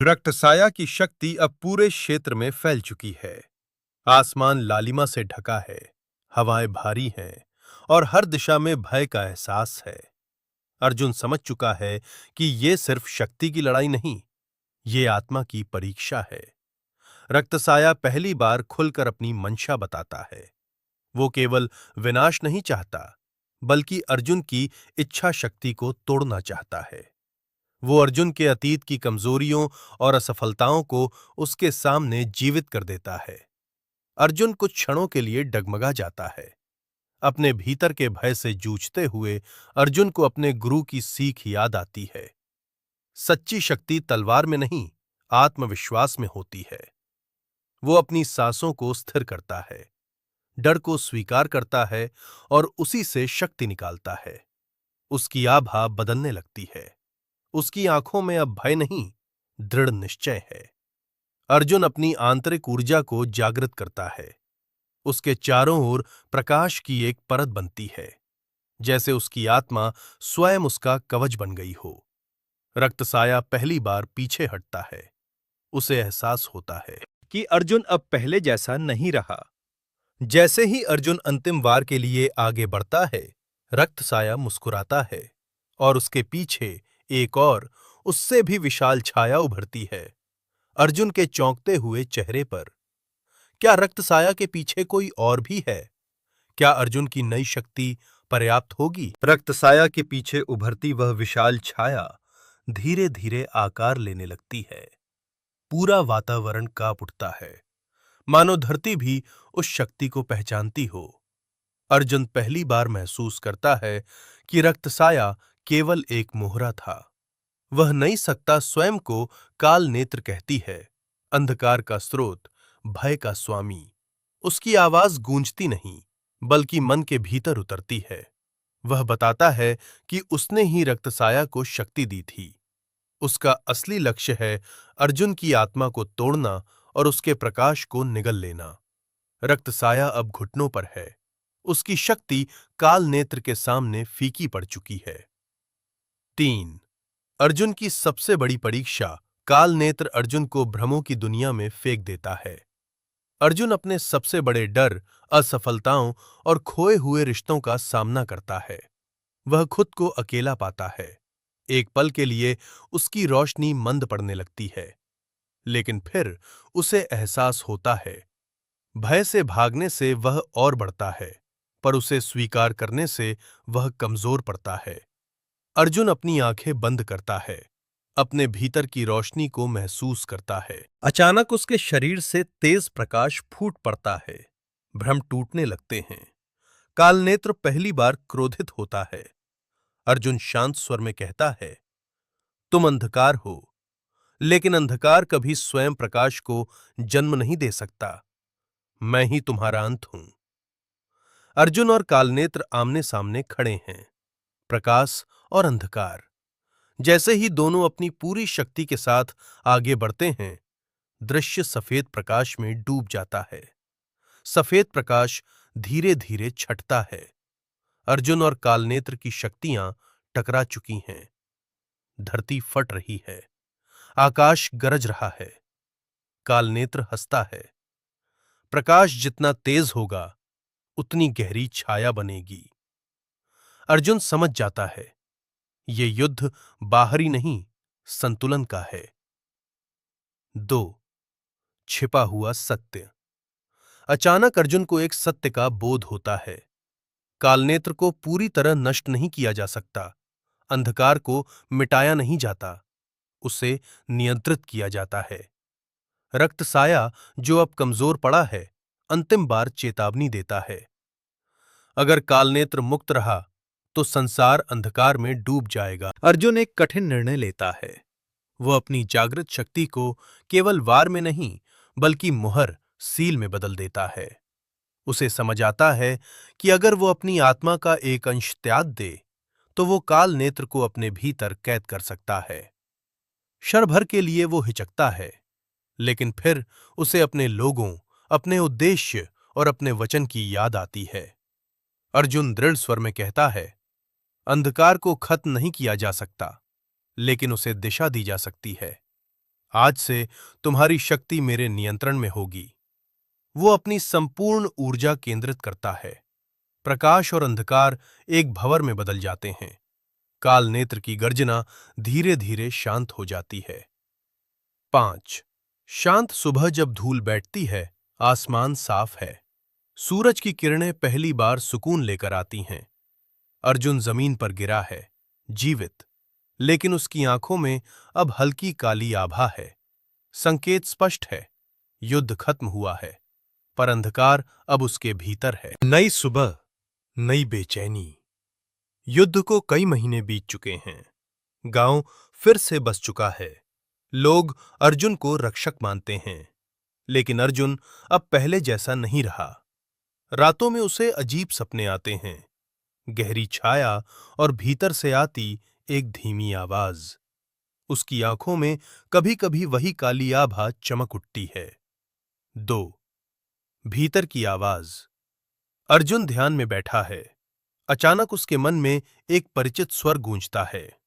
रक्तसाया की शक्ति अब पूरे क्षेत्र में फैल चुकी है। आसमान लालिमा से ढका है, हवाएं भारी हैं और हर दिशा में भय का एहसास है। अर्जुन समझ चुका है कि ये सिर्फ शक्ति की लड़ाई नहीं, ये आत्मा की परीक्षा है। रक्तसाया पहली बार खुलकर अपनी मंशा बताता है। वो केवल विनाश नहीं चाहता, बल्कि अर्जुन की इच्छा शक्ति को तोड़ना चाहता है। वो अर्जुन के अतीत की कमजोरियों और असफलताओं को उसके सामने जीवित कर देता है। अर्जुन कुछ क्षणों के लिए डगमगा जाता है। अपने भीतर के भय से जूझते हुए अर्जुन को अपने गुरु की सीख याद आती है। सच्ची शक्ति तलवार में नहीं, आत्मविश्वास में होती है। वो अपनी सांसों को स्थिर करता है, डर को स्वीकार करता है और उसी से शक्ति निकालता है। उसकी आभा बदलने लगती है। उसकी आंखों में अब भय नहीं, दृढ़ निश्चय है। अर्जुन अपनी आंतरिक ऊर्जा को जागृत करता है। उसके चारों ओर प्रकाश की एक परत बनती है, जैसे उसकी आत्मा स्वयं उसका कवच बन गई हो। रक्तसाया पहली बार पीछे हटता है। उसे एहसास होता है कि अर्जुन अब पहले जैसा नहीं रहा। जैसे ही अर्जुन अंतिम वार के लिए आगे बढ़ता है, रक्तसाया मुस्कुराता है और उसके पीछे एक और, उससे भी विशाल छाया उभरती है। अर्जुन के चौंकते हुए चेहरे पर, क्या रक्तसाया के पीछे कोई और भी है? क्या अर्जुन की नई शक्ति पर्याप्त होगी? रक्तसाया के पीछे उभरती वह विशाल छाया धीरे धीरे आकार लेने लगती है। पूरा वातावरण कांप उठता है, मानो धरती भी उस शक्ति को पहचानती हो। अर्जुन पहली बार महसूस करता है कि रक्तसाया केवल एक मोहरा था। वह नई सत्ता स्वयं को काल नेत्र कहती है, अंधकार का स्रोत, भय का स्वामी। उसकी आवाज गूंजती नहीं, बल्कि मन के भीतर उतरती है। वह बताता है कि उसने ही रक्तसाया को शक्ति दी थी। उसका असली लक्ष्य है अर्जुन की आत्मा को तोड़ना और उसके प्रकाश को निगल लेना। रक्तसाया अब घुटनों पर है। उसकी शक्ति काल नेत्र के सामने फीकी पड़ चुकी है। 3. अर्जुन की सबसे बड़ी परीक्षा। काल नेत्र अर्जुन को भ्रमों की दुनिया में फेंक देता है। अर्जुन अपने सबसे बड़े डर, असफलताओं और खोए हुए रिश्तों का सामना करता है। वह खुद को अकेला पाता है। एक पल के लिए उसकी रोशनी मंद पड़ने लगती है, लेकिन फिर उसे एहसास होता है, भय से भागने से वह और बढ़ता है, पर उसे स्वीकार करने से वह कमजोर पड़ता है। अर्जुन अपनी आंखें बंद करता है, अपने भीतर की रोशनी को महसूस करता है। अचानक उसके शरीर से तेज प्रकाश फूट पड़ता है। भ्रम टूटने लगते हैं। कालनेत्र पहली बार क्रोधित होता है। अर्जुन शांत स्वर में कहता है, तुम अंधकार हो, लेकिन अंधकार कभी स्वयं प्रकाश को जन्म नहीं दे सकता। मैं ही तुम्हारा अंत हूं। अर्जुन और कालनेत्र आमने सामने खड़े हैं, प्रकाश और अंधकार। जैसे ही दोनों अपनी पूरी शक्ति के साथ आगे बढ़ते हैं, दृश्य सफेद प्रकाश में डूब जाता है। सफेद प्रकाश धीरे धीरे छटता है। अर्जुन और कालनेत्र की शक्तियां टकरा चुकी हैं। धरती फट रही है, आकाश गरज रहा है। कालनेत्र हंसता है। प्रकाश जितना तेज होगा, उतनी गहरी छाया बनेगी। अर्जुन समझ जाता है, ये युद्ध बाहरी नहीं, संतुलन का है। 2. छिपा हुआ सत्य। अचानक अर्जुन को एक सत्य का बोध होता है। कालनेत्र को पूरी तरह नष्ट नहीं किया जा सकता। अंधकार को मिटाया नहीं जाता, उसे नियंत्रित किया जाता है। रक्तसाया, जो अब कमजोर पड़ा है, अंतिम बार चेतावनी देता है। अगर कालनेत्र मुक्त रहा, तो संसार अंधकार में डूब जाएगा। अर्जुन एक कठिन निर्णय लेता है। वह अपनी जागृत शक्ति को केवल वार में नहीं, बल्कि मुहर, सील में बदल देता है। उसे समझ आता है कि अगर वो अपनी आत्मा का एक अंश त्याग दे, तो वो काल नेत्र को अपने भीतर कैद कर सकता है। क्षण भर के लिए वो हिचकता है, लेकिन फिर उसे अपने लोगों, अपने उद्देश्य और अपने वचन की याद आती है। अर्जुन दृढ़ स्वर में कहता है, अंधकार को खत्म नहीं किया जा सकता, लेकिन उसे दिशा दी जा सकती है। आज से तुम्हारी शक्ति मेरे नियंत्रण में होगी। वो अपनी संपूर्ण ऊर्जा केंद्रित करता है। प्रकाश और अंधकार एक भंवर में बदल जाते हैं। काल नेत्र की गर्जना धीरे धीरे शांत हो जाती है। 5. शांत सुबह जब धूल बैठती है, आसमान साफ है। सूरज की किरणें पहली बार सुकून लेकर आती हैं। अर्जुन जमीन पर गिरा है, जीवित, लेकिन उसकी आंखों में अब हल्की काली आभा है। संकेत स्पष्ट है, युद्ध खत्म हुआ है, पर अंधकार अब उसके भीतर है। नई सुबह, नई बेचैनी। युद्ध को कई महीने बीत चुके हैं। गांव फिर से बस चुका है। लोग अर्जुन को रक्षक मानते हैं, लेकिन अर्जुन अब पहले जैसा नहीं रहा। रातों में उसे अजीब सपने आते हैं, गहरी छाया और भीतर से आती एक धीमी आवाज। उसकी आंखों में कभी-कभी वही काली आभा चमक उठती है। 2. भीतर की आवाज। अर्जुन ध्यान में बैठा है। अचानक उसके मन में एक परिचित स्वर गूंजता है।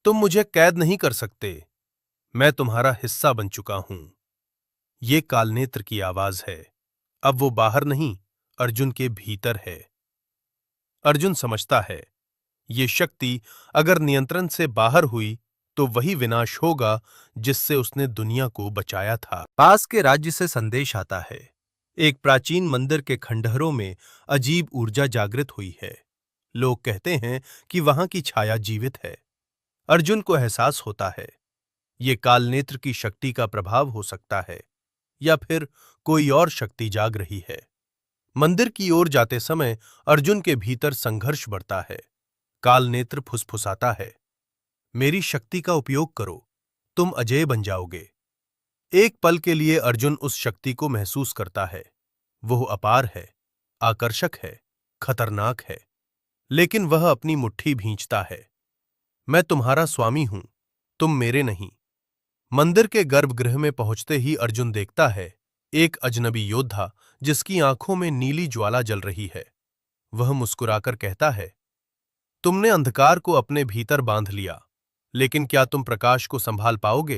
तुम मुझे कैद नहीं कर सकते, मैं तुम्हारा हिस्सा बन चुका हूं। ये कालनेत्र की आवाज है। अब वो बाहर नहीं, अर्जुन के भीतर है। अर्जुन समझता है, ये शक्ति अगर नियंत्रण से बाहर हुई तो वही विनाश होगा जिससे उसने दुनिया को बचाया था। पास के राज्य से संदेश आता है। एक प्राचीन मंदिर के खंडहरों में अजीब ऊर्जा जागृत हुई है। लोग कहते हैं कि वहां की छाया जीवित है। अर्जुन को एहसास होता है, ये कालनेत्र की शक्ति का प्रभाव हो सकता है, या फिर कोई और शक्ति जाग रही है। मंदिर की ओर जाते समय अर्जुन के भीतर संघर्ष बढ़ता है। कालनेत्र फुसफुसाता है, मेरी शक्ति का उपयोग करो, तुम अजेय बन जाओगे। एक पल के लिए अर्जुन उस शक्ति को महसूस करता है। वह अपार है, आकर्षक है, खतरनाक है, लेकिन वह अपनी मुट्ठी भींचता है। मैं तुम्हारा स्वामी हूं, तुम मेरे नहीं। मंदिर के गर्भगृह में पहुंचते ही अर्जुन देखता है एक अजनबी योद्धा जिसकी आंखों में नीली ज्वाला जल रही है। वह मुस्कुराकर कहता है, तुमने अंधकार को अपने भीतर बांध लिया, लेकिन क्या तुम प्रकाश को संभाल पाओगे?